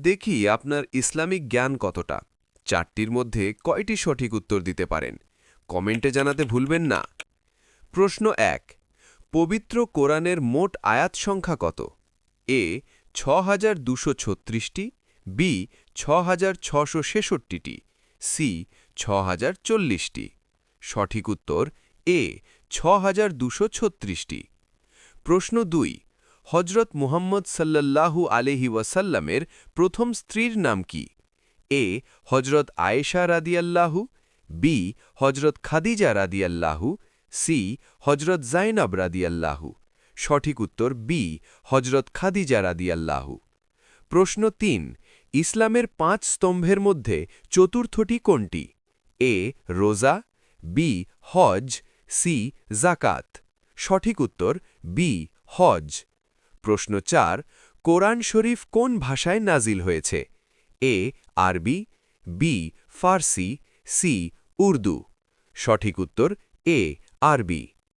দেখি আপনার ইসলামিক জ্ঞান কতটা। চারটির মধ্যে কয়টি সঠিক উত্তর দিতে পারেন কমেন্টে জানাতে ভুলবেন না। প্রশ্ন ১। পবিত্র কোরআনের মোট আয়াত সংখ্যা কত? এ ৬২৩৬টি, বি ৬৬৬৬টি, সি ৬০৪০টি। সঠিক উত্তর এ ৬২৩৬টি। প্রশ্ন ২। হজরত মুহাম্মদ সাল্লাল্লাহু আলাইহি ওয়াসাল্লামের প্রথম স্ত্রীর নাম কি? এ হজরত আয়েশা রাদিয়াল্লাহু, বি হজরত খাদিজা রাদিয়াল্লাহু, সি হজরত জাইনাব রাদিয়াল্লাহু। সঠিক উত্তর বি হজরত খাদিজা রাদিয়াল্লাহু। প্রশ্ন ৩। ইসলামের ৫ স্তম্ভের মধ্যে চতুর্থটি কোনটি? এ রোজা, বি হজ, সি যাকাত। সঠিক উত্তর বি হজ। প্রশ্ন ৪। কোরআন শরীফ কোন ভাষায় নাজিল হয়েছে? এ আরবি, বি ফার্সি, সি উর্দু। সঠিক উত্তর এ আরবি।